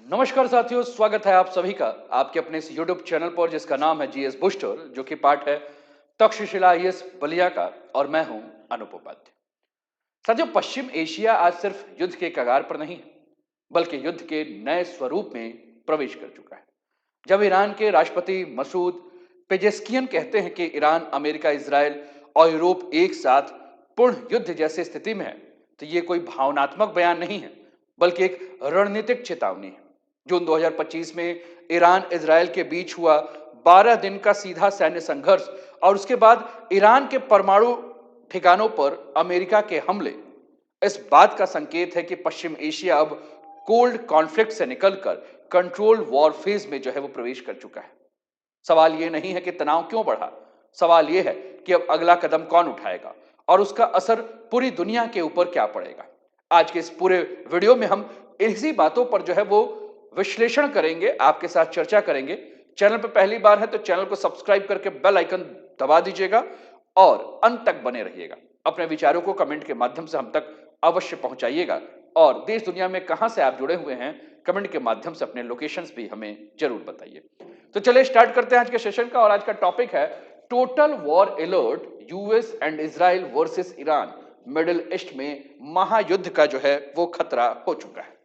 नमस्कार साथियों, स्वागत है आप सभी का आपके अपने इस YouTube चैनल पर जिसका नाम है जीएस बूस्टर, जो कि पार्ट है तक्षशिला आईएएस बलिया का। और मैं हूं अनूप उपाध्याय। साथियों, पश्चिम एशिया आज सिर्फ युद्ध के कगार पर नहीं है, बल्कि युद्ध के नए स्वरूप में प्रवेश कर चुका है। जब ईरान के राष्ट्रपति मसूद पेजेस्कियन कहते हैं कि ईरान, अमेरिका, इजराइल और यूरोप एक साथ पूर्ण युद्ध जैसी स्थिति में है, तो ये कोई भावनात्मक बयान नहीं है, बल्कि एक रणनीतिक चेतावनी है। जून 2025 में ईरान इजराइल के बीच हुआ 12 दिन का सीधा सैन्य संघर्ष और उसके बाद ईरान के परमाणु ठिकानों पर अमेरिका के हमले इस बात का संकेत है कि पश्चिम एशिया अब कोल्ड कॉन्फ्लिक्ट से निकलकर कंट्रोल वॉर फेज में जो है वो प्रवेश कर चुका है। सवाल यह नहीं है कि तनाव क्यों बढ़ा, सवाल यह है कि अब अगला कदम कौन उठाएगा और उसका असर पूरी दुनिया के ऊपर क्या पड़ेगा। आज के इस पूरे वीडियो में हम इसी बातों पर जो है वो विश्लेषण करेंगे, आपके साथ चर्चा करेंगे। चैनल पर पहली बार है तो चैनल को सब्सक्राइब करके बेल आइकन दबा दीजिएगा और अंत तक बने रहिएगा। अपने विचारों को कमेंट के माध्यम से हम तक अवश्य पहुंचाइएगा और देश दुनिया में कहां से आप जुड़े हुए हैं, कमेंट के माध्यम से अपने लोकेशंस भी हमें जरूर बताइए। तो चलिए स्टार्ट करते हैं आज के सेशन का। और आज का टॉपिक है total war alert, US and Israel versus Iran, middle east में महायुद्ध का जो है वो खतरा हो चुका है।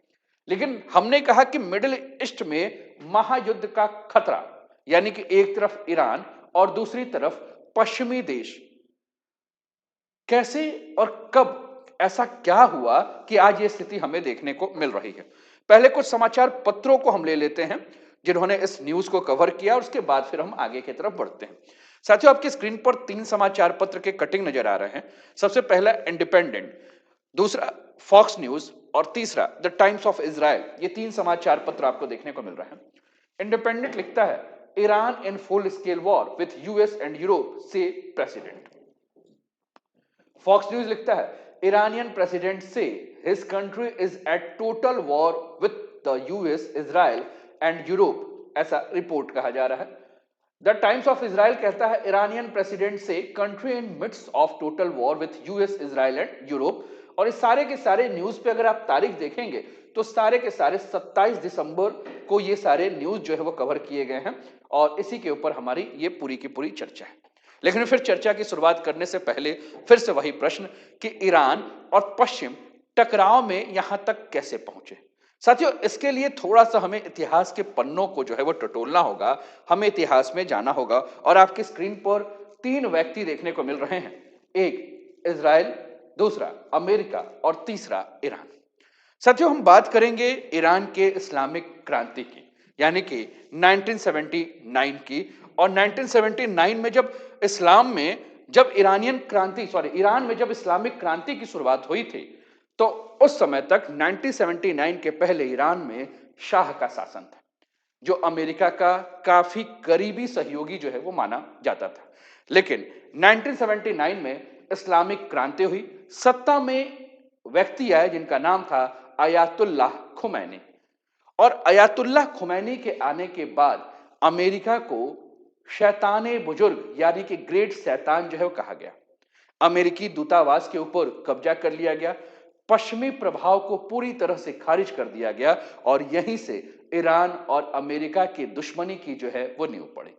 लेकिन हमने कहा कि मिडिल ईस्ट में महायुद्ध का खतरा, यानी कि एक तरफ ईरान और दूसरी तरफ पश्चिमी देश, कैसे और कब ऐसा क्या हुआ कि आज ये स्थिति हमें देखने को मिल रही है। पहले कुछ समाचार पत्रों को हम ले लेते हैं जिन्होंने इस न्यूज को कवर किया और उसके बाद फिर हम आगे की तरफ बढ़ते हैं। साथियों, आपकी स्क्रीन पर 3 समाचार पत्र के कटिंग नजर आ रहे हैं। सबसे पहला इंडिपेंडेंट, दूसरा फॉक्स न्यूज और तीसरा द टाइम्स ऑफ इजराइल। ये 3 समाचार पत्र आपको देखने को मिल रहे हैं। इंडिपेंडेंट लिखता है Iran in full scale war with US and Europe से प्रेसिडेंट। फॉक्स न्यूज लिखता है Iranian president say his country is at total war with the US, Israel and Europe, ऐसा रिपोर्ट कहा जा रहा है। द टाइम्स ऑफ इजराइल कहता है ईरानियन प्रेसिडेंट से country in midst of total war with US, Israel and Europe. और इस सारे के सारे न्यूज पे अगर आप तारीख देखेंगे तो सारे के सारे 27 दिसंबर को ये सारे न्यूज जो है वो कवर किए गए हैं और इसी के ऊपर हमारी ये पूरी की पूरी चर्चा है। लेकिन फिर चर्चा की शुरुआत करने से पहले फिर से वही प्रश्न कि ईरान और पश्चिम टकराव में यहां तक कैसे पहुंचे। साथियों, इसके लिए थोड़ा सा हमें इतिहास के पन्नों को जो है वो टटोलना होगा, हमें इतिहास में जाना होगा। और आपकी स्क्रीन पर 3 व्यक्ति देखने को मिल रहे हैं, एक इजराइल, दूसरा अमेरिका और तीसरा ईरान। साथियों, हम बात करेंगे ईरान के इस्लामिक क्रांति की, यानी कि 1979 की। और 1979 में जब ईरान में जब इस्लामिक क्रांति की शुरुआत हुई थी, तो उस समय तक 1979 के पहले ईरान में शाह का शासन था, जो अमेरिका का काफी करीबी सहयोगी जो है वो माना जाता था। लेकिन 1979 में इस्लामिक क्रांति हुई, सत्ता में व्यक्ति आए जिनका नाम था अयातुल्लाह खुमैनी। और अयातुल्लाह खुमैनी के आने के बाद अमेरिका को शैताने बुजुर्ग यानी कि ग्रेट शैतान जो है वो कहा गया। अमेरिकी दूतावास के ऊपर कब्जा कर लिया गया, पश्चिमी प्रभाव को पूरी तरह से खारिज कर दिया गया और यहीं से ईरान और अमेरिका की दुश्मनी की जो है वो नींव पड़ी।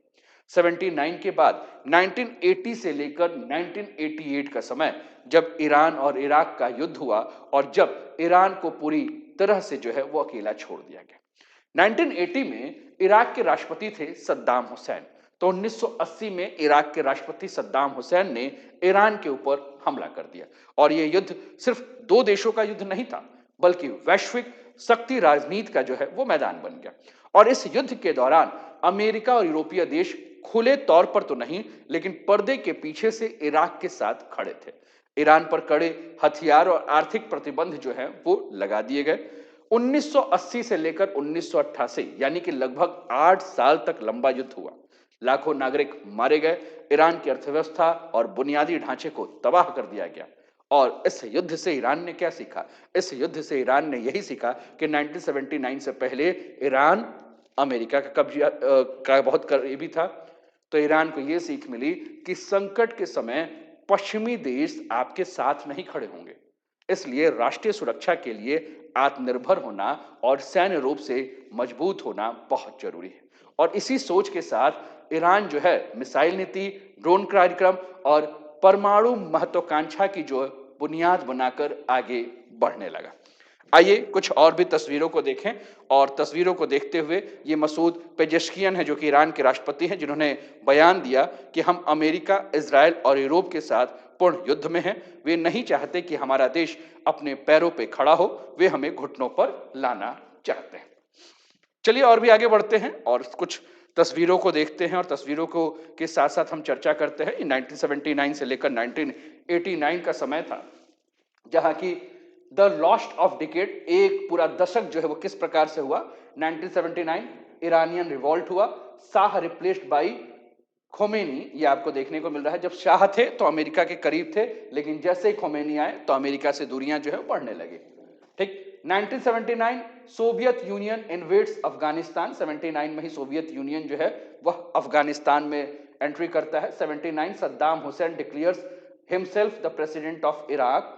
79 के बाद 1980 से लेकर 1988 का समय, जब ईरान और इराक का युद्ध हुआ और जब ईरान को पूरी तरह से जो है वो अकेला छोड़ दिया गया। 1980 में इराक के राष्ट्रपति थे सद्दाम हुसैन, तो 1980 में इराक के राष्ट्रपति सद्दाम हुसैन ने ईरान के ऊपर हमला कर दिया। और यह युद्ध सिर्फ 2 देशों का युद्ध नहीं था, बल्कि वैश्विक शक्ति राजनीति का जो है वो मैदान बन गया। और इस युद्ध के दौरान अमेरिका और यूरोपीय देश खुले तौर पर तो नहीं, लेकिन पर्दे के पीछे से इराक के साथ खड़े थे। ईरान पर कड़े हथियार और आर्थिक प्रतिबंध जो है वो लगा दिए गए। 1980 से लेकर 1988 यानी कि लगभग 8 साल तक लंबा युद्ध हुआ। लाखों नागरिक मारे गए, ईरान की अर्थव्यवस्था और बुनियादी ढांचे को तबाह कर दिया गया। और इस युद्ध से ईरान ने क्या सीखा? इस युद्ध से ईरान ने यही सीखा कि 1979 से पहले ईरान अमेरिका का कब्जा का बहुत करीबी था। तो ईरान को यह सीख मिली कि संकट के समय पश्चिमी देश आपके साथ नहीं खड़े होंगे, इसलिए राष्ट्रीय सुरक्षा के लिए आत्मनिर्भर होना और सैन्य रूप से मजबूत होना बहुत जरूरी है। और इसी सोच के साथ ईरान जो है मिसाइल नीति, ड्रोन कार्यक्रम और परमाणु महत्वाकांक्षा की जो बुनियाद बनाकर आगे बढ़ने लगा। आइए कुछ और भी तस्वीरों को देखें और तस्वीरों को देखते हुए ये मसूद पेजेश्कियन है जो कि ईरान के राष्ट्रपति हैं, जिन्होंने बयान दिया कि हम अमेरिका, इजराइल और यूरोप के साथ पूर्ण युद्ध में हैं। वे नहीं चाहते कि हमारा देश अपने पैरों पे खड़ा हो, वे हमें घुटनों पर लाना चाहते हैं। चलिए और भी आगे बढ़ते हैं और कुछ तस्वीरों को देखते हैं और तस्वीरों को के साथ साथ हम चर्चा करते हैं। 1979 से लेकर 1989 का समय था जहां की द लॉस्ट ऑफ डिकेड, एक पूरा दशक जो है वो किस प्रकार से हुआ। 1979 ईरानियन रिवॉल्ट हुआ, शाह रिप्लेस्ड बाई खोमेनी, ये आपको देखने को मिल रहा है। जब शाह थे तो अमेरिका के करीब थे, लेकिन जैसे ही खोमेनी आए तो अमेरिका से दूरियां जो है बढ़ने लगी। ठीक, 1979 सोवियत यूनियन इन्वेड्स अफगानिस्तान। 79 में ही सोवियत यूनियन जो है वह अफगानिस्तान में एंट्री करता है। 79 Saddam Hussain declares himself the president of Iraq.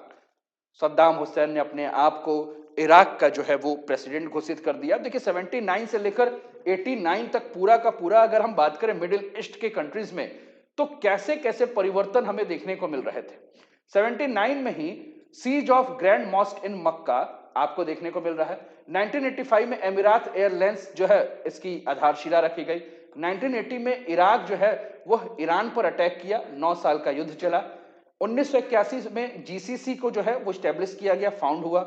Saddam Hussain ने अपने आप को इराक का जो है वो प्रेसिडेंट घोषित कर दिया। देखिए 79 से लेकर 89 तक पूरा का पूरा अगर हम बात करें मिडिल ईस्ट के कंट्रीज में, तो कैसे कैसे परिवर्तन हमें देखने को मिल रहे थे। 79 में ही siege of Grand Mosque in Mecca आपको देखने को मिल रहा है। 1985 में एमिरात एयरलाइंस जो है इसकी आधारशिला रखी गई। 1980 में इराक जो है वह ईरान पर अटैक किया, 9 साल का युद्ध चला। 1981 में जीसीसी को जो है वो स्टैब्लिश किया गया, फाउंड हुआ।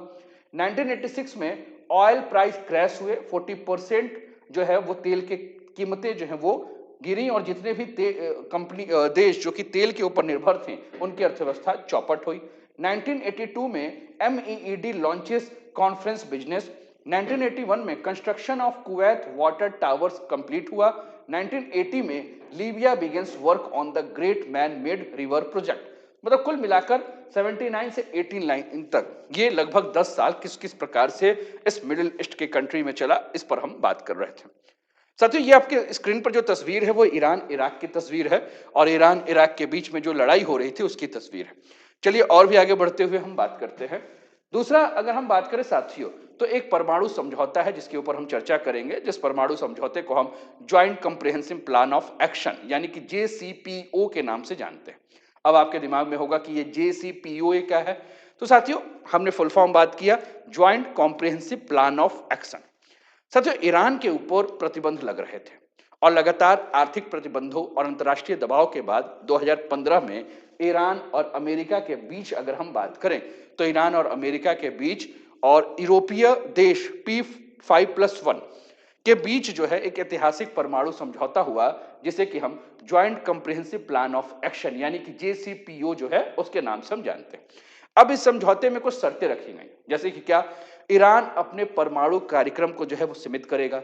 1986 में ऑयल प्राइस क्रैश हुए, 40% जो है वो तेल के कीमतें जो है वो गिरी और जितने भी कंपनी देश जो कि तेल के ऊपर निर्भर थे उनकी अर्थव्यवस्था चौपट हुई। 1982 में MEED लॉन्चेस कॉन्फ्रेंस बिजनेस। 1981 में construction of Kuwait water towers complete हुआ। 1980 में Libya begins work on the great man made river project. मतलब कुल मिलाकर 79 से 89 तक ये लगभग 10 साल किस किस प्रकार से इस मिडिल ईस्ट के कंट्री में चला, इस पर हम बात कर रहे थे। साथियों, ये आपके स्क्रीन पर जो तस्वीर है वो ईरान इराक की तस्वीर है और ईरान इराक के बीच में जो लड़ाई हो रही थी उसकी तस्वीर है। चलिए और भी आगे बढ़ते हुए हम बात करते हैं। दूसरा अगर हम बात करें साथियों, तो एक परमाणु समझौता है जिसके ऊपर हम चर्चा करेंगे, जिस परमाणु समझौते को हम joint comprehensive plan of action यानी कि JCPO के नाम से जानते हैं। अब आपके दिमाग में होगा कि ये JCPOA क्या है। तो साथियों, हमने फुल फॉर्म बात किया, joint comprehensive plan of action. साथियों, ईरान के ऊपर प्रतिबंध लग रहे थे और लगातार आर्थिक प्रतिबंधों और अंतर्राष्ट्रीय दबाव के बाद 2015 में ईरान और अमेरिका के बीच अगर हम बात करें तो ईरान और अमेरिका के बीच और यूरोपीय देश P5+1 के बीच जो है एक ऐतिहासिक परमाणु समझौता हुआ, जिसे कि हम joint comprehensive plan of action यानी कि JCPO जो है उसके नाम से हम जानते हैं। अब इस समझौते में कुछ शर्तें रखी गई, जैसे कि क्या, ईरान अपने परमाणु कार्यक्रम को जो है वो सीमित करेगा।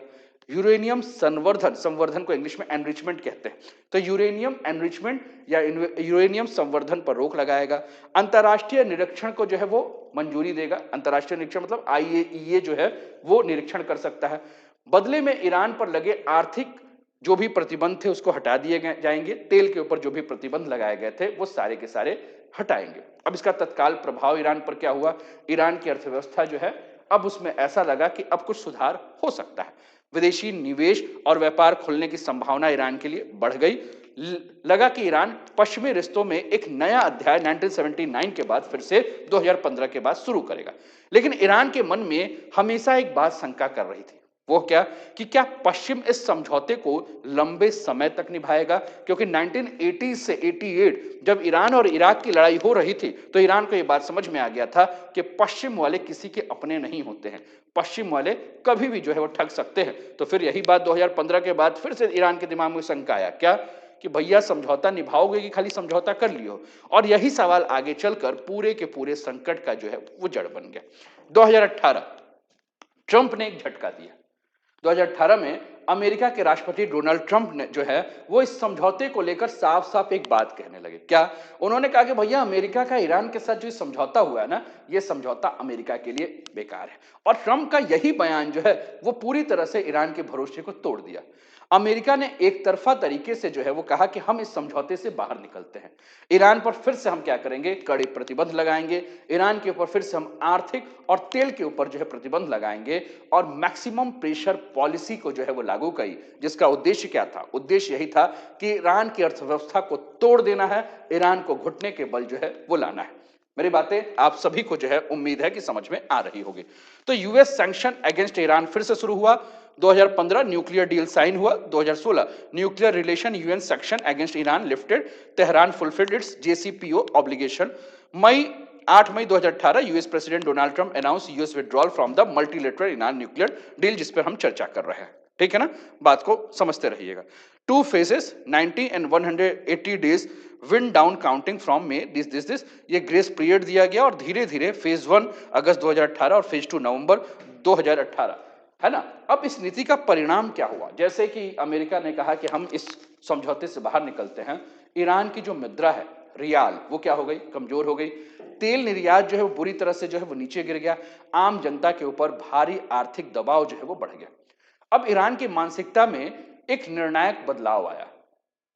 यूरेनियम संवर्धन, संवर्धन को इंग्लिश में एनरिचमेंट कहते हैं, तो यूरेनियम एनरिचमेंट या यूरेनियम संवर्धन पर रोक लगाएगा। अंतर्राष्ट्रीय निरीक्षण को जो है वो मंजूरी देगा। अंतर्राष्ट्रीय निरीक्षण मतलब IAEA जो है वो निरीक्षण कर सकता है। बदले में ईरान पर लगे आर्थिक जो भी प्रतिबंध थे उसको हटा दिए जाएंगे। तेल के ऊपर जो भी प्रतिबंध लगाए गए थे वो सारे के सारे हटाएंगे। अब इसका तत्काल प्रभाव ईरान पर क्या हुआ, ईरान की अर्थव्यवस्था जो है अब उसमें ऐसा लगा कि अब कुछ सुधार हो सकता है। विदेशी निवेश और व्यापार खुलने की संभावना ईरान के लिए बढ़ गई। लगा कि ईरान पश्चिमी रिश्तों में एक नया अध्याय 1979 के बाद फिर से 2015 के बाद शुरू करेगा। लेकिन ईरान के मन में हमेशा एक बात शंका कर रही थी, वो क्या, कि क्या पश्चिम इस समझौते को लंबे समय तक निभाएगा। क्योंकि 1980 से 88 जब ईरान और इराक की लड़ाई हो रही थी तो ईरान को यह बात समझ में आ गया था कि पश्चिम वाले किसी के अपने नहीं होते हैं, पश्चिम वाले कभी भी जो है वो ठग सकते हैं। तो फिर यही बात 2015 के बाद फिर से ईरान के दिमाग में शंका आया, क्या, कि भैया समझौता निभाओगे कि खाली समझौता कर लियो। और यही सवाल आगे चलकर पूरे के पूरे संकट का जो है वो जड़ बन गया। 2018 ट्रंप ने एक झटका दिया। 2018 में अमेरिका के राष्ट्रपति डोनाल्ड ट्रंप ने जो है वो इस समझौते को लेकर साफ साफ एक बात कहने लगे। क्या? उन्होंने कहा कि भैया अमेरिका का ईरान के साथ जो समझौता हुआ है ना, ये समझौता अमेरिका के लिए बेकार है। और ट्रंप का यही बयान जो है वो पूरी तरह से ईरान के भरोसे को तोड़ दिया। अमेरिका ने एक तरफा तरीके से जो है वो कहा कि हम इस समझौते से बाहर निकलते हैं। ईरान पर फिर से हम क्या करेंगे, कड़े प्रतिबंध लगाएंगे। ईरान के ऊपर फिर से हम आर्थिक और तेल के ऊपर जो है प्रतिबंध लगाएंगे और मैक्सिमम प्रेशर पॉलिसी को जो है वो लागू करी, जिसका उद्देश्य क्या था? उद्देश्य यही था कि ईरान की अर्थव्यवस्था को तोड़ देना है, ईरान को घुटने के बल जो है वो लाना है। मेरी बातें आप सभी को जो है उम्मीद है कि समझ में आ रही होगी। तो यूएस सैंक्शन अगेंस्ट ईरान फिर से शुरू हुआ। 2015 न्यूक्लियर डील साइन हुआ। 2016 nuclear relation UN sanction against Iran lifted, Tehran fulfilled its JCPOA obligation. 8 मई 2018 US president Donald Trump announce US withdrawal from the multilateral Iran nuclear deal, जिस पर हम चर्चा कर रहे हैं। ठीक है ना, बात को समझते रहिएगा। 2 phases 90 and 180 days wind down counting from May this ये ग्रेस पीरियड दिया गया और धीरे धीरे फेज 1 अगस्त 2018 और फेज 2 नवंबर 2018, है ना। अब इस नीति का परिणाम क्या हुआ? जैसे कि अमेरिका ने कहा कि हम इस समझौते से बाहर निकलते हैं, ईरान की जो मुद्रा है रियाल वो क्या हो गई, कमजोर हो गई। तेल निर्यात जो है वो बुरी तरह से जो है वो नीचे गिर गया। आम जनता के ऊपर भारी आर्थिक दबाव जो है वो बढ़ गया। अब ईरान की मानसिकता में एक निर्णायक बदलाव आया।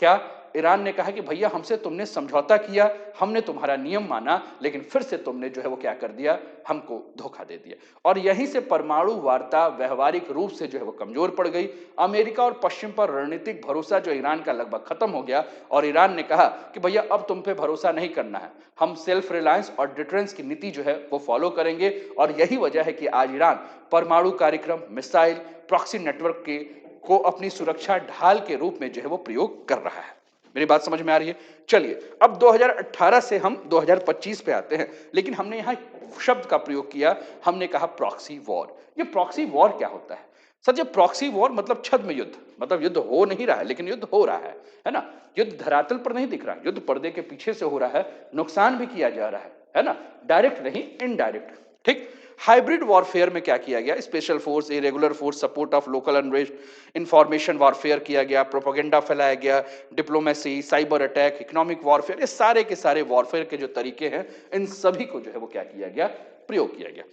क्या? ईरान ने कहा कि भैया हमसे तुमने समझौता किया, हमने तुम्हारा नियम माना, लेकिन फिर से तुमने जो है वो क्या कर दिया, हमको धोखा दे दिया। और यहीं से परमाणु वार्ता व्यवहारिक रूप से जो है वो कमजोर पड़ गई। अमेरिका और पश्चिम पर रणनीतिक भरोसा जो ईरान का लगभग खत्म हो गया और ईरान ने कहा कि भैया अब तुम पे भरोसा नहीं करना है, हम सेल्फ रिलायंस और डिटरेंस की नीति जो है वो फॉलो करेंगे। और यही वजह है कि आज ईरान परमाणु कार्यक्रम, मिसाइल, प्रॉक्सी नेटवर्क के को अपनी सुरक्षा ढाल के रूप में जो है वो प्रयोग कर रहा है। मेरी बात समझ में आ रही है? चलिए अब 2018 से हम 2025 पे आते हैं, लेकिन हमने यहां शब्द का प्रयोग किया, हमने कहा प्रॉक्सी वॉर। ये प्रॉक्सी वॉर क्या होता है? सर, ये प्रॉक्सी वॉर मतलब छद्म युद्ध, मतलब युद्ध हो नहीं रहा है लेकिन युद्ध हो रहा है ना। युद्ध धरातल पर नहीं दिख रहा, युद्ध पर्दे के पीछे से हो रहा है, नुकसान भी किया जा रहा है ना, डायरेक्ट नहीं इनडायरेक्ट। ठीक। हाइब्रिड वॉरफेयर में क्या किया गया? Special force, irregular force, support of local unrest, information warfare किया गया, प्रोपेगेंडा फैलाया गया, diplomacy, cyber attack, economic warfare, ये सारे के सारे वॉरफेयर के जो तरीके हैं इन सभी को जो है वो क्या किया गया, प्रयोग किया गया।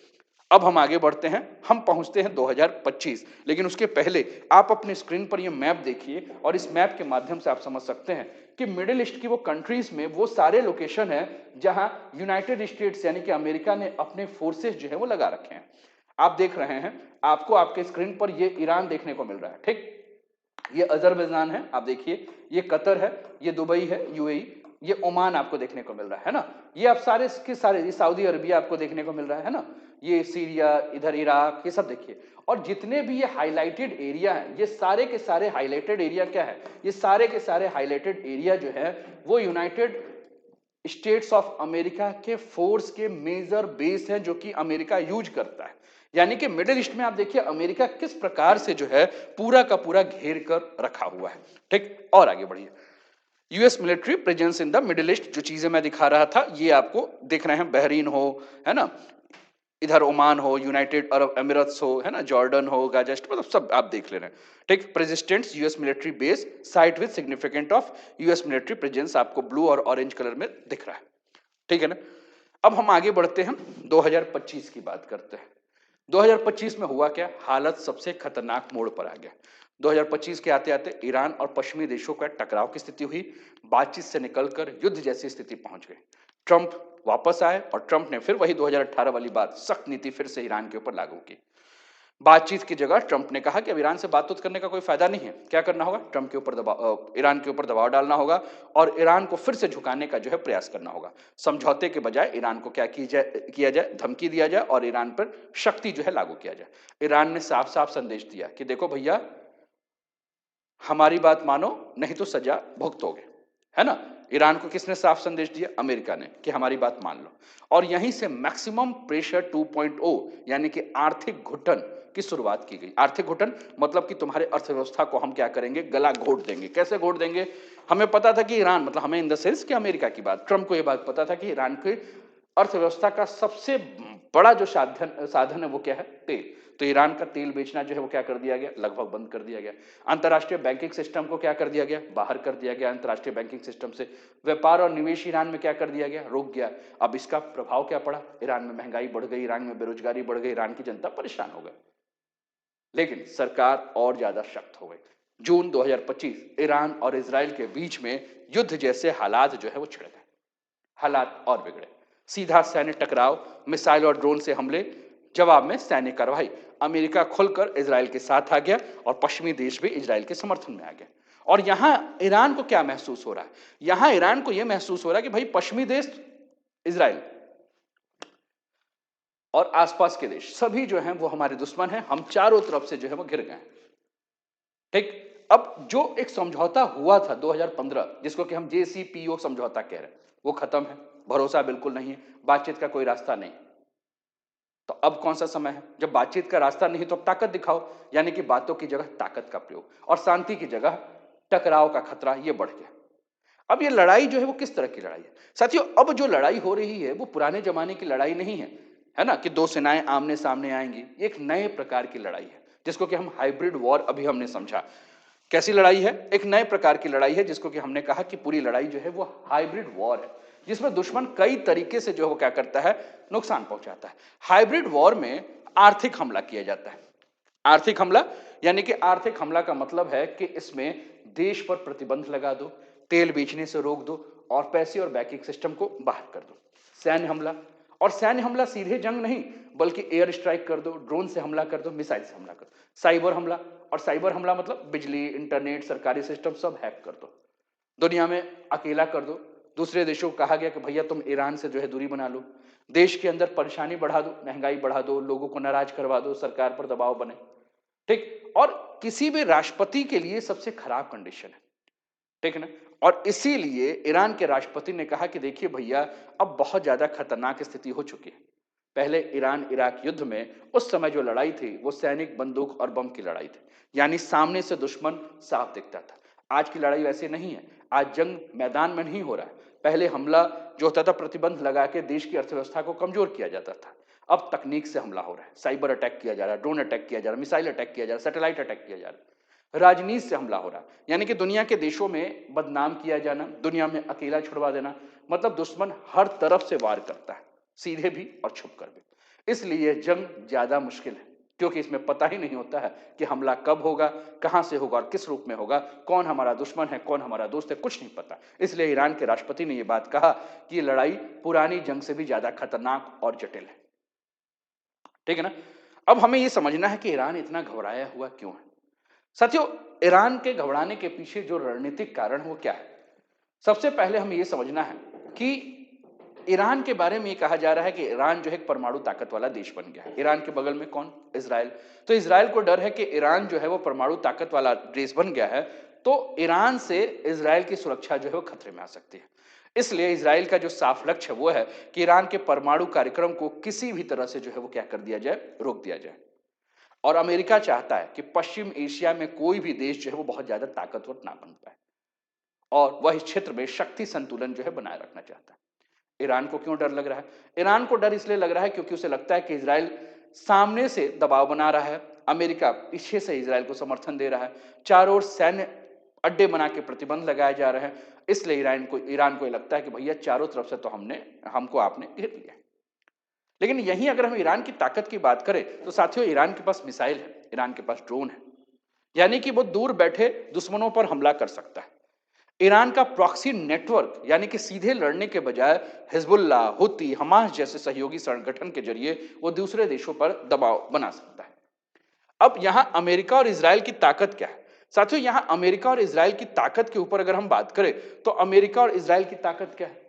अब हम आगे बढ़ते हैं, हम पहुंचते हैं 2025, लेकिन उसके पहले आप अपने स्क्रीन पर ये मैप देखिए और इस मैप के माध्यम से आप समझ सकते हैं कि मिडिल ईस्ट की वो कंट्रीज में वो सारे लोकेशन है जहां यूनाइटेड स्टेट्स यानी कि अमेरिका ने अपने फोर्सेस जो है वो लगा रखे हैं। आप देख रहे हैं, आपको आपके स्क्रीन पर ये ईरान देखने को मिल रहा है। ठीक, ये अजरबैजान है, आप देखिए, ये कतर है, ये दुबई है यूएई, ये ओमान आपको देखने को मिल रहा है ना। ये आप सारे के सारे, ये सऊदी अरबिया आपको देखने को मिल रहा है ना, ये सीरिया, इधर इराक, ये सब देखिए। और जितने भी ये हाईलाइटेड एरिया हैं, ये सारे के सारे हाईलाइटेड एरिया क्या है? ये सारे के सारे हाईलाइटेड एरिया जो है वो यूनाइटेड स्टेट्स ऑफ अमेरिका के फोर्स के मेजर बेस हैं जो कि अमेरिका यूज करता है। यानी कि मिडिल ईस्ट में आप देखिए अमेरिका किस प्रकार से जो है पूरा का पूरा घेर कर रखा हुआ है। ठीक, और आगे बढ़िए। US military presence in the middle east, जो चीजें मैं दिखा रहा था ये आपको दिख रहे हैं, बहरीन हो, है ना, इधर ओमान हो, यूनाइटेड अरब एमिरेट्स हो, है ना, जॉर्डन हो, गाजा, मतलब सब आप देख ले रहे हैं। ठीक, presidents US military base site with significant of US military presence आपको ब्लू और ऑरेंज कलर में दिख रहा है। ठीक है ना। अब हम आगे बढ़ते हैं, 2025 की बात करते हैं। 2025 में हुआ क्या? हालत सबसे खतरनाक मोड़ पर आ गया। 2025 के आते आते ईरान और पश्चिमी देशों का टकराव की स्थिति हुई, बातचीत से निकलकर युद्ध जैसी स्थिति पहुंच गई। ट्रंप वापस आए और ट्रंप ने फिर वही 2018 वाली बात, सख्त नीति फिर से ईरान के ऊपर लागू की। बातचीत की जगह ट्रंप ने कहा कि अब ईरान से बातचीत करने का कोई फायदा नहीं है। क्या करना होगा? ट्रंप के ऊपर दबाव, ईरान के ऊपर दबाव डालना होगा और ईरान को फिर से झुकाने का जो है प्रयास करना होगा। समझौते के बजाय ईरान को क्या किया जाए, धमकी दिया जाए और ईरान पर शक्ति जो है लागू किया जाए। ईरान ने साफ साफ संदेश दिया कि देखो भैया, हमारी बात मानो नहीं तो सजा भुगतोगे, है ना। ईरान को किसने साफ संदेश दिया? अमेरिका ने, कि हमारी बात मान लो। और यहीं से मैक्सिमम प्रेशर 2.0 यानी कि आर्थिक घुटन की शुरुआत की गई। आर्थिक घुटन मतलब कि तुम्हारे अर्थव्यवस्था को हम क्या करेंगे, गला घोट देंगे। कैसे घोट देंगे? हमें पता था कि ईरान, मतलब हमें इन द सेंस कि अमेरिका की बात, ट्रंप को यह बात पता था कि ईरान की अर्थव्यवस्था का सबसे बड़ा जो साधन साधन है वो क्या है? तेल। तो ईरान का तेल बेचना जो है वो क्या कर दिया गया? लगभग बंद कर दिया गया। अंतर्राष्ट्रीय बैंकिंग सिस्टम को क्या कर दिया गया? बाहर कर दिया गया अंतर्राष्ट्रीय बैंकिंग सिस्टम से। व्यापार और निवेश ईरान में क्या कर दिया गया? रुक गया। अब इसका प्रभाव क्या पड़ा? ईरान में महंगाई बढ़ गई, ईरान में बेरोजगारी बढ़ गई, ईरान की जनता परेशान हो गई। लेकिन सरकार और ज्यादा सख्त हो गई। जून 2025 ईरान और इजराइल के बीच में युद्ध जैसे हालात जो है वो छिड़ गए। हालात और बिगड़े। सीधा सैन्य टकराव, मिसाइल और ड्रोन से हमले, जवाब में सैन्य कार्रवाई। अमेरिका खुलकर इजराइल के साथ आ गया और पश्चिमी देश भी इजराइल के समर्थन में आ गया। और यहां ईरान को क्या महसूस हो रहा है? यहां ईरान को यह महसूस हो रहा है कि भाई पश्चिमी देश इजराइल और आसपास के देश सभी जो हैं वो हमारे दुश्मन हैं, हम चारों तरफ से जो है वो घिर गए। ठीक। अब जो एक समझौता हुआ था 2015, जिसको कि हम JCPO समझौता कह रहे हैं, वो खत्म है। भरोसा बिल्कुल नहीं है, बातचीत का कोई रास्ता नहीं। तो अब कौन सा समय है? जब बातचीत का रास्ता नहीं तो अब ताकत दिखाओ, यानी कि बातों की जगह ताकत का प्रयोग, और शांति की जगह टकराव का खतरा ये बढ़ गया। अब ये लड़ाई जो है वो किस तरह की लड़ाई है? साथियों, अब जो लड़ाई हो रही है वो पुराने जमाने की लड़ाई नहीं है ना, कि दो सेनाएं आमने सामने आएंगी। एक नए प्रकार की लड़ाई है, जिसको कि हम हाइब्रिड वॉर अभी हमने समझा। कैसी लड़ाई है? एक नए प्रकार की लड़ाई है, जिसको कि हमने कहा कि पूरी लड़ाई जो है वो हाइब्रिड वॉर है, जिसमें दुश्मन कई तरीके से जो है वो क्या करता है? नुकसान पहुंचाता है। हाइब्रिड वॉर में आर्थिक हमला किया जाता है। आर्थिक हमला यानी कि आर्थिक हमला का मतलब है कि इसमें देश पर प्रतिबंध लगा दो, तेल बेचने से रोक दो और पैसे और बैंकिंग सिस्टम को बाहर कर दो। सैन्य हमला, और सैन्य हमला सीधे जंग नहीं बल्कि एयर स्ट्राइक कर दो, ड्रोन से हमला कर दो, मिसाइल से हमला कर दो। साइबर हमला, और साइबर हमला मतलब बिजली, इंटरनेट, सरकारी सिस्टम सब हैक कर दो, दुनिया में अकेला कर दो। दूसरे देशों को कहा गया कि भैया तुम ईरान से जो है दूरी बना लो, देश के अंदर परेशानी बढ़ा दो, महंगाई बढ़ा दो, लोगों को नाराज करवा दो, सरकार पर दबाव बने। ठीक। और किसी भी राष्ट्रपति के लिए सबसे खराब कंडीशन है, ठीक है ना। और इसीलिए ईरान के राष्ट्रपति ने कहा कि देखिए भैया, अब बहुत ज्यादा खतरनाक स्थिति हो चुकी है। पहले ईरान इराक युद्ध में उस समय जो लड़ाई थी वो सैनिक, बंदूक और बम की लड़ाई थी, यानी सामने से दुश्मन साफ दिखता था। आज की लड़ाई वैसे नहीं है। आज जंग मैदान में नहीं हो रहा है। पहले हमला जो होता था प्रतिबंध लगा के देश की अर्थव्यवस्था को कमजोर किया जाता था। अब तकनीक से हमला हो रहा है, साइबर अटैक किया जा रहा है, ड्रोन अटैक किया जा रहा है, मिसाइल अटैक किया जा रहा है, सैटेलाइट अटैक किया जा रहा है। राजनीति से हमला हो रहा है, यानी कि दुनिया के देशों में बदनाम किया जाना, दुनिया में अकेला छुड़वा देना। मतलब दुश्मन हर तरफ से वार करता है, सीधे भी और छुप कर भी। इसलिए जंग ज्यादा मुश्किल है, क्योंकि इसमें पता ही नहीं होता है कि हमला कब होगा, कहां से होगा और किस रूप में होगा, कौन हमारा दुश्मन है, कौन हमारा दोस्त है, कुछ नहीं पता। इसलिए ईरान के राष्ट्रपति ने यह बात कहा कि यह लड़ाई पुरानी जंग से भी ज्यादा खतरनाक और जटिल है। ठीक है ना। अब हमें यह समझना है कि ईरान इतना घबराया हुआ क्यों है। साथियों, ईरान के घबराने के पीछे जो रणनीतिक कारण है वो क्या है? सबसे पहले हमें यह समझना है कि ईरान के बारे में ये कहा जा रहा है कि ईरान जो है एक परमाणु ताकत वाला देश बन गया है। ईरान के बगल में कौन? इजराइल। तो इजराइल को डर है कि ईरान जो है वो परमाणु ताकत वाला देश बन गया है, तो ईरान से इजराइल की सुरक्षा जो है वो खतरे में आ सकती है। इसलिए इजराइल का जो साफ लक्ष्य है वो है कि ईरान के परमाणु कार्यक्रम को किसी भी तरह से जो है वो क्या कर दिया जाए? रोक दिया जाए। और अमेरिका चाहता है कि पश्चिम एशिया में कोई भी देश जो है वो बहुत ज्यादा ताकतवर ना बन पाए, और वह इस क्षेत्र में शक्ति संतुलन जो है बनाए रखना चाहता है। ईरान को क्यों डर लग रहा है? ईरान को डर इसलिए लग रहा है क्योंकि उसे लगता है कि इजराइल सामने से दबाव बना रहा है, अमेरिका पीछे से इजराइल को समर्थन दे रहा है, चारों ओर सैन्य अड्डे बना के प्रतिबंध लगाए जा रहे हैं। इसलिए ईरान को ये लगता है कि भैया चारों तरफ से तो हमको आपने घेर लिया। लेकिन यहीं अगर हम ईरान की ताकत की बात करें तो साथियों, ईरान के पास मिसाइल है, ईरान के पास ड्रोन है, यानी कि वो दूर बैठे दुश्मनों पर हमला कर सकता है। ईरान का प्रॉक्सी नेटवर्क, यानी कि सीधे लड़ने के बजाय हिजबुल्लाह, हुती, हमास जैसे सहयोगी संगठन के जरिए वो दूसरे देशों पर दबाव बना सकता है। अब यहां अमेरिका और इजराइल की ताकत क्या है? साथियों, यहां अमेरिका और इजराइल की ताकत के ऊपर अगर हम बात करें तो अमेरिका और इजराइल की ताकत क्या है?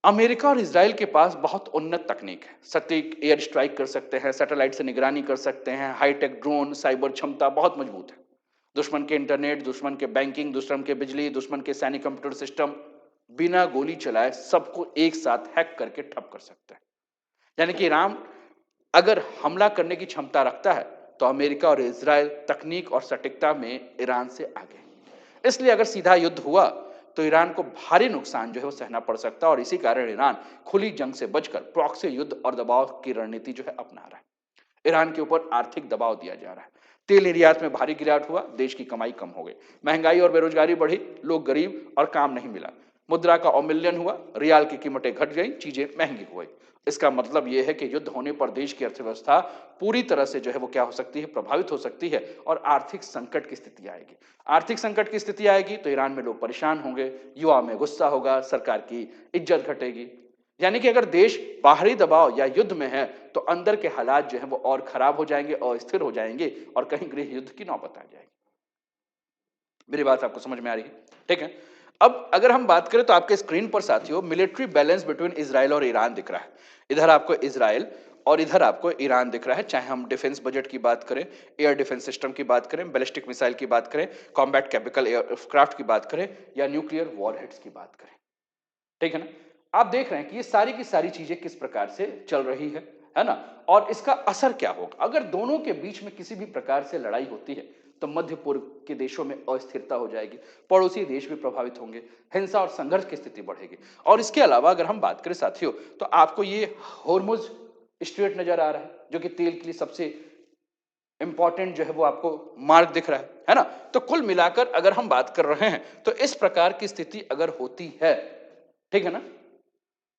अमेरिका और इजराइल के पास बहुत उन्नत तकनीक है। सटीक एयर स्ट्राइक कर सकते हैं, सैटेलाइट से निगरानी कर सकते हैं, हाईटेक ड्रोन, साइबर क्षमता बहुत मजबूत है। दुश्मन के इंटरनेट, दुश्मन के बैंकिंग, दुश्मन के बिजली, दुश्मन के सैनिक कंप्यूटर सिस्टम बिना गोली चलाए सबको एक साथ हैक करके ठप कर सकता है। यानी कि ईरान अगर हमला करने की क्षमता रखता है तो अमेरिका और इजराइल तकनीक और सटीकता में ईरान से आगे है। इसलिए अगर सीधा युद्ध हुआ तो ईरान को भारी नुकसान जो है वो सहना पड़ सकता है और इसी कारण ईरान खुली जंग से बचकर प्रॉक्सी युद्ध और दबाव की रणनीति जो है अपना रहा है। ईरान के ऊपर आर्थिक दबाव दिया जा रहा है। तेल निर्यात में भारी गिरावट हुआ, देश की कमाई कम हो गई, महंगाई और बेरोजगारी बढ़ी, लोग गरीब और काम नहीं मिला, मुद्रा का अवमूल्यन हुआ, रियाल की कीमतें घट गई, चीजें महंगी हो गई। इसका मतलब यह है कि युद्ध होने पर देश की अर्थव्यवस्था पूरी तरह से जो है वो क्या हो सकती है, प्रभावित हो सकती है और आर्थिक संकट की स्थिति आएगी। आर्थिक संकट की स्थिति आएगी तो ईरान में लोग परेशान होंगे, युवा में गुस्सा होगा, सरकार की इज्जत घटेगी। यानी कि अगर देश बाहरी दबाव या युद्ध में है तो अंदर के हालात जो है वो और खराब हो जाएंगे और स्थिर हो जाएंगे और कहीं गृह युद्ध की नौबत आ जाएगी। मेरी बात आपको समझ में आ रही है? ठीक है। अब अगर हम बात करें तो आपके स्क्रीन पर साथियों मिलिट्री बैलेंस बिटवीन इजराइल और ईरान दिख रहा है। इधर आपको इजराइल और इधर आपको ईरान दिख रहा है, चाहे हम डिफेंस बजट की बात करें, एयर डिफेंस सिस्टम की बात करें, बैलिस्टिक मिसाइल की बात करें, कॉम्बैट केमिकल एयरक्राफ्ट की बात करें या न्यूक्लियर वॉरहेड्स की बात करें। ठीक है ना? आप देख रहे हैं कि ये सारी की सारी चीजें किस प्रकार से चल रही है ना? और इसका असर क्या होगा? अगर दोनों के बीच में किसी भी प्रकार से लड़ाई होती है, तो मध्य पूर्व के देशों में अस्थिरता हो जाएगी, पड़ोसी देश भी प्रभावित होंगे, हिंसा और संघर्ष की स्थिति बढ़ेगी। और इसके अलावा अगर हम बात करें साथियों, तो आपको ये होर्मुज स्ट्रेट नजर आ रहा है, जो कि तेल के लिए सबसे इंपॉर्टेंट जो है वो आपको मार्ग दिख रहा है ना? तो कुल मिलाकर अगर हम बात कर रहे हैं, तो इस प्रकार की स्थिति अगर होती है, ठीक है ना,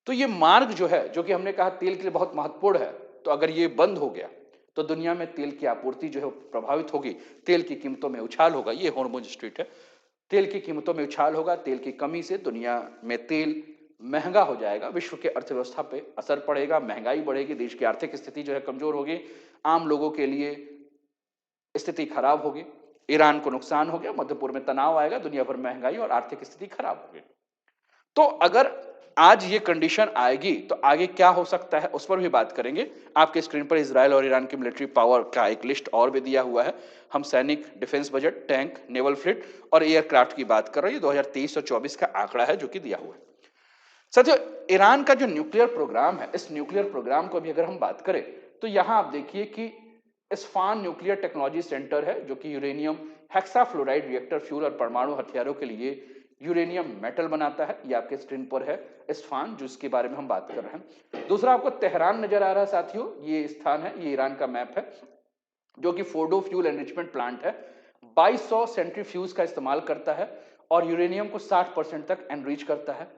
तो ये मार्ग जो है, जो कि हमने कहा तेल के लिए बहुत महत्वपूर्ण है, तो अगर ये बंद हो गया तो दुनिया में तेल की आपूर्ति जो है प्रभावित होगी, तेल की कीमतों में उछाल होगा। ये हॉर्मुज स्ट्रेट है, तेल की कीमतों में उछाल होगा, तेल की कमी से दुनिया में तेल महंगा हो जाएगा, विश्व के अर्थव्यवस्था पे असर पड़ेगा, महंगाई बढ़ेगी, देश की आर्थिक स्थिति जो है कमजोर होगी, आम लोगों के लिए स्थिति खराब होगी, ईरान को नुकसान हो गया, मध्य पूर्व में तनाव आएगा, दुनिया भर महंगाई और आर्थिक स्थिति खराब होगी। तो अगर आज ये कंडीशन आएगी तो आगे क्या हो सकता है उस पर भी बात करेंगे। आपके स्क्रीन पर इजराइल और ईरान की मिलिट्री पावर का एक लिस्ट और भी दिया हुआ है। हम सैनिक, defence budget, tank, naval fleet और एयरक्राफ्ट की बात कर रहे हैं। 2023 और 24 का आंकड़ा है जो कि दिया हुआ है। साथियों, ईरान का जो न्यूक्लियर प्रोग्राम है, इस न्यूक्लियर प्रोग्राम को भी अगर हम बात करें तो यहां आप देखिए कि इस्फान न्यूक्लियर टेक्नोलॉजी सेंटर है, जो कि यूरेनियम हेक्साफ्लोराइड रिएक्टर फ्यूल और परमाणु हथियारों के लिए यूरेनियम मेटल बनाता है। ये आपके स्क्रीन पर है इस्फान, जो इसके बारे में हम बात कर रहे हैं। दूसरा आपको तेहरान नजर आ रहा है साथियों, ये स्थान है, ये ईरान का मैप है, जो कि फोर्डो फ्यूल एनरिचमेंट प्लांट है, 2200 सेंट्रीफ्यूज का इस्तेमाल करता है और यूरेनियम को 60% तक एनरिच करता है।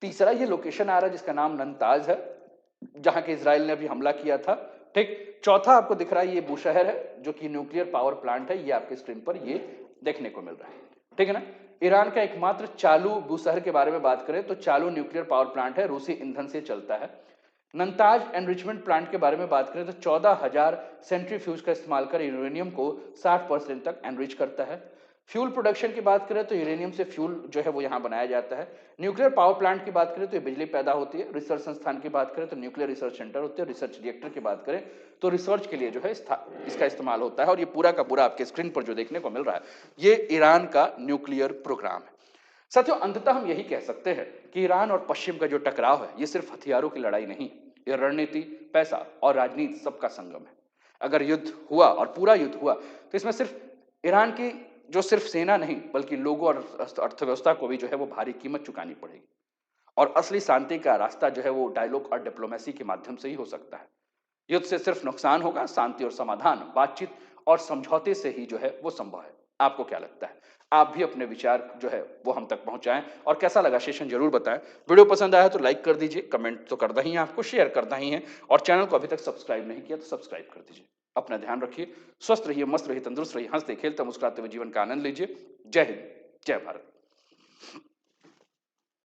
तीसरा ये लोकेशन आ रहा है जिसका नाम नंताज है, जहां के इजराइल ने अभी हमला किया था। ठीक। चौथा आपको दिख रहा है ये बूशहर है, जो कि न्यूक्लियर पावर प्लांट है, ये आपके स्क्रीन पर ये देखने को मिल रहा है। ठीक है ना? ईरान का एकमात्र चालू बूशहर के बारे में बात करें तो चालू न्यूक्लियर पावर प्लांट है, रूसी ईंधन से चलता है। नंताज एनरिचमेंट प्लांट के बारे में बात करें तो 14,000 सेंट्रीफ्यूज का इस्तेमाल कर यूरेनियम को 60% तक एनरिच करता है। फ्यूल प्रोडक्शन की बात करें तो यूरेनियम से फ्यूल जो है वो यहां बनाया जाता है। न्यूक्लियर पावर प्लांट की बात करें तो बिजली पैदा होती है। रिसर्च संस्थान की बात करें तो न्यूक्लियर रिसर्च सेंटर होते हैं। रिसर्च रिएक्टर की बात करें तो रिसर्च के लिए जो है इसका इस्तेमाल होता है। और ये पूरा का पूरा आपके स्क्रीन पर जो देखने को मिल रहा है, ये ईरान का न्यूक्लियर प्रोग्राम है। साथियों, अंततः हम यही कह सकते हैं कि ईरान और पश्चिम का जो टकराव है, ये सिर्फ हथियारों की लड़ाई नहीं, ये रणनीति, पैसा और राजनीति सबका संगम है। अगर युद्ध हुआ और पूरा युद्ध हुआ तो इसमें सिर्फ ईरान की जो सिर्फ सेना नहीं बल्कि लोगों और अर्थव्यवस्था को भी जो है वो भारी कीमत चुकानी पड़ेगी। और असली शांति का रास्ता जो है वो डायलॉग और डिप्लोमेसी के माध्यम से ही हो सकता है। युद्ध से सिर्फ नुकसान होगा, शांति और समाधान, बातचीत और समझौते से ही जो है वो संभव है। आपको क्या लगता है? आप भी अपने विचार जो है वो हम तक पहुंचाएं और कैसा लगा सेशन जरूर बताएं। वीडियो पसंद आया तो लाइक कर दीजिए, कमेंट तो करना ही है, आपको शेयर करना ही है और चैनल को अभी तक सब्सक्राइब नहीं किया तो सब्सक्राइब कर दीजिए। अपना ध्यान रखिए, स्वस्थ रहिए, मस्त रहिए, तंदुरुस्त रहिए, हंसते खेलते मुस्कुराते हुए जीवन का आनंद लीजिए। जय हिंद, जय भारत।